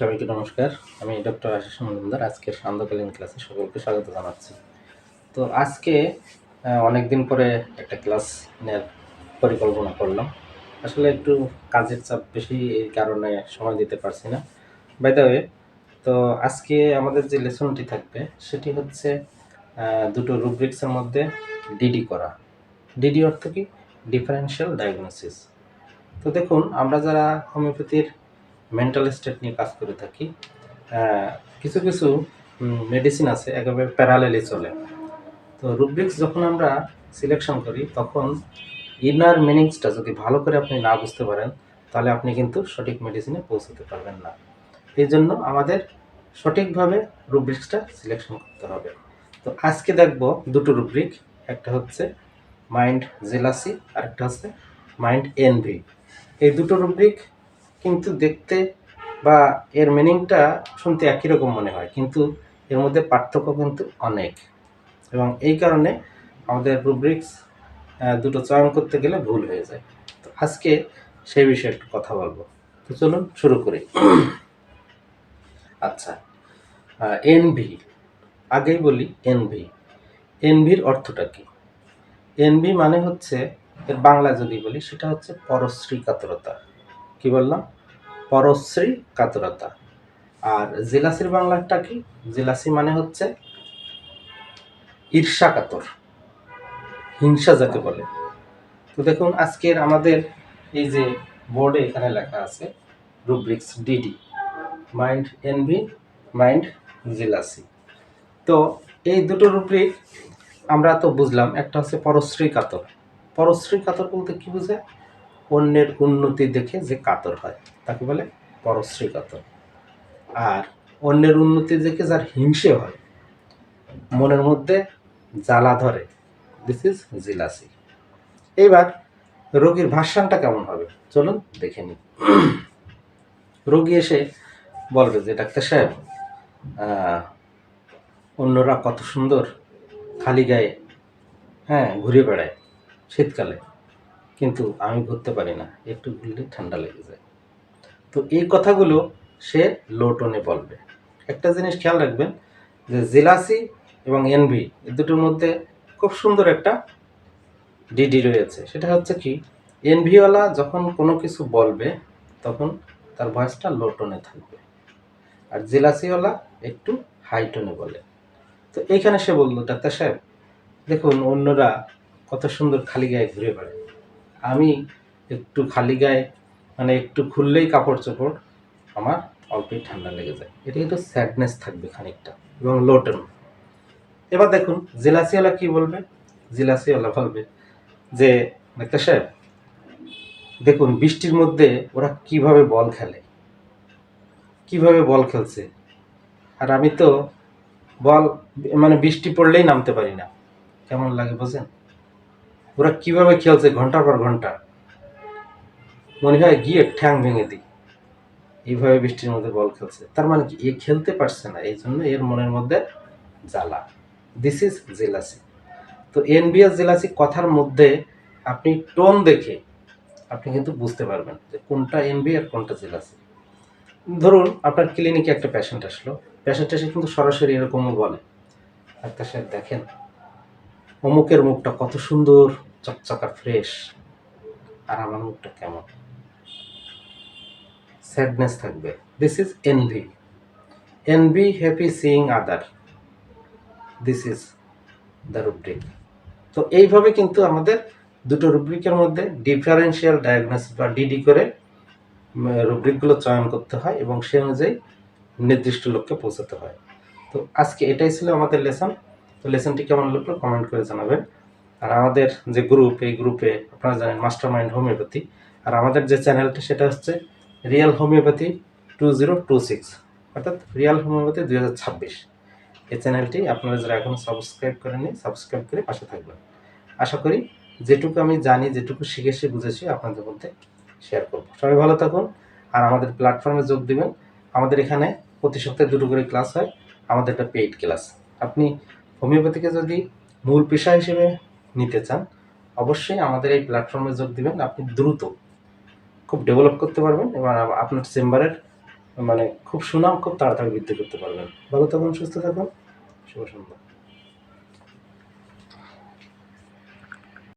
সবাইকে নমস্কার। আমি ডক্টর আশিস মজুমদার। আজকের সান্ধ্যকালীন ক্লাসে সকলকে স্বাগত জানাচ্ছি। তো আজকে অনেক দিন পরে একটা ক্লাস নেওয়ার পরিকল্পনা করলাম। আসলে একটু কাজের চাপ বেশি, এই কারণে সময় দিতে পারছি না। বাই দ্য ওয়ে, তো আজকে আমাদের যে লেসনটি থাকবে সেটি হচ্ছে দুটো রুব্রিক্সের মধ্যে ডিডি করা। ডিডি অর্থ কি? Differential diagnosis. তো দেখুন, আমরা যারা হোমিওপ্যাথির মেন্টাল স্টেট নিয়ে কাজ করে থাকি, কিছু কিছু মেডিসিন আছে একেবারে প্যারালেলি চলে। তো রুব্রিক্স যখন আমরা সিলেকশন করি, তখন ইনার মিনিংসটা যদি ভালো করে আপনি না বুঝতে পারেন, তাহলে আপনি কিন্তু সঠিক মেডিসিনে পৌঁছতে পারবেন না। এই জন্য আমাদের সঠিকভাবে রুব্রিক্সটা সিলেকশন করতে হবে। তো আজকে দেখব দুটো রুব্রিক, একটা হচ্ছে মাইন্ড জেলাসি আর একটা হচ্ছে মাইন্ড এনভি। এই দুটো রুব্রিক কিন্তু দেখতে বা এর মিনিংটা শুনতে একই রকম মনে হয়, কিন্তু এর মধ্যে পার্থক্য কিন্তু অনেক, এবং এই কারণে আমাদের রুব্রিক্স দুটো চয়ন করতে গেলে ভুল হয়ে যায়। তো আজকে সেই বিষয়ে একটু কথা বলবো। তো চলুন শুরু করি। আচ্ছা, এনভি আগেই বলি। এনভির অর্থটা কি? এনভি মানে হচ্ছে, এর বাংলা যদি বলি সেটা হচ্ছে পরশ্রী কাতরতা। কি বললাম? পরশ্রী কাতরতা। আর জেলাসির বাংলাটা কি? জেলাসি মানে হচ্ছে ঈর্ষা কাতর, হিংসা যাকে বলে। তো দেখুন, আজকের আমাদের এই যে বোর্ডে এখানে লেখা আছে রুব্রিক্স ডিডি, মাইন্ড এনভি, মাইন্ড জেলাসি। তো এই দুটো রুব্রিক আমরা তো বুঝলাম। একটা হচ্ছে পরশ্রী কাতর। পরশ্রী কাতর বলতে কি বোঝায়? অন্যের উন্নতি দেখে যে কাতর হয় তাকে বলে পরশ্রী কাতর। আর অন্যের উন্নতি দেখে যার হিংসে হয়, মনের মধ্যে জ্বালা ধরে, দিস ইজ জেলাসি। এইবার রোগীর ভাষণটা কেমন হবে চলুন দেখে নিই। রোগী এসে বলবে যে, ডাক্তার সাহেব, অন্যরা কত সুন্দর খালি গায়ে ঘুরে বেড়ায় শীতকালে, কিন্তু আমি ঘুরতে পারি না, একটু ঘুরলে ঠান্ডা লেগে যায়। তো এই কথাগুলো সে লো টোনে বলবে। একটা জিনিস খেয়াল রাখবেন যে জেলাসি এবং এনভি এই দুটোর মধ্যে খুব সুন্দর একটা ডিডি রয়েছে। সেটা হচ্ছে কি, এনভিওয়ালা যখন কোনো কিছু বলবে তখন তার ভয়েসটা লো টোনে থাকবে, আর জেলাসিওয়ালা একটু হাই টোনে বলে। তো এইখানে সে বলল, ডাক্তার সাহেব দেখুন, অন্যরা কত সুন্দর খালি গায়ে ঘুরে বেড়ায়, আমি একটু খালি গায়ে, মানে একটু খুললেই কাপড় চোপড়, আমার অল্পই ঠান্ডা লেগে যায়। এটা একটু স্যাডনেস থাকবে খানিকটা, এবং লো টোন। এবার দেখুন জেলাসিওয়ালা কি বলবে। জেলাসিওয়ালা বলবে যে, ডাক্তার সাহেব দেখুন, বৃষ্টির মধ্যে ওরা কিভাবে বল খেলছে, আর আমি তো বল, মানে বৃষ্টি পড়লেই নামতে পারি না। কেমন লাগে বোঝেন? ওরা কিভাবে খেলছে ঘন্টার পর ঘন্টা, মনে হয় গিয়ে ঠ্যাং ভেঙে দিই, এইভাবে বৃষ্টির মধ্যে বল খেলছে। তার মানে কি, এ খেলতে পারছে না, এই জন্য এর মনের মধ্যে জ্বালা। This is jealousy. তো এনভি আর জেলাসি কথার মধ্যে আপনি টোন দেখে আপনি কিন্তু বুঝতে পারবেন যে কোনটা এনভি আর কোনটা জেলাসি। ধরুন আপনার ক্লিনিকে একটা পেশেন্ট আসলো, পেশেন্ট এসে কিন্তু সরাসরি এরকমও বলে, ডাক্তার সাহেব দেখেন অমুকের মুখটা কত সুন্দর চকচকা ফ্রেশ, আর আমার মুখটা কেমন, স্যাডনেস থাকবে। This is envy. Envy happy seeing other, this is the rubric. তো এইভাবে কিন্তু আমাদের দুটো রুব্রিকের মধ্যে ডিফারেন্সিয়াল ডায়াগনোসিস বা ডিডি করে রুব্রিকগুলো চয়ন করতে হয়, এবং সে অনুযায়ী নির্দিষ্ট লক্ষ্যে পৌঁছাতে হয়। তো আজকে এটাই ছিল আমাদের লেসন। তো লেসনটি কেমন লাগলো কমেন্ট করে জানাবেন। আর আমাদের যে গ্রুপ, এই গ্রুপে আপনারা জানেন মাস্টার মাইন্ড হোমিওপ্যাথি, আর আমাদের যে চ্যানেলটা সেটা হচ্ছে রিয়েল হোমিওপ্যাথি 2026, অর্থাৎ রিয়েল হোমিওপ্যাথি 2026। এই চ্যানেলটি আপনারা যারা এখনও সাবস্ক্রাইব করেননি, সাবস্ক্রাইব করে পাশে থাকবেন। আশা করি যেটুকু আমি জানি, যেটুকু শিখেছি বুঝেছি আপনাদের মধ্যে শেয়ার করব। সবাই ভালো থাকুন, আর আমাদের প্ল্যাটফর্মে যোগ দিবেন। আমাদের এখানে প্রতি সপ্তাহে দুটো করে ক্লাস হয়। আমাদের একটা পেইড ক্লাস। আপনি হোমিওপ্যাথিকে যদি মূল পেশা হিসেবে নিতে চান, অবশ্যই আমাদের এই প্ল্যাটফর্মে যোগ দিবেন। আপনি দ্রুত খুব ডেভেলপ করতে পারবেন, এবং আপনার চেম্বারের মানে খুব সুনাম খুব তাড়াতাড়ি বৃদ্ধি করতে পারবেন। ভালো থাকুন, সুস্থ থাকুন। শুভ সন্ধ্যা।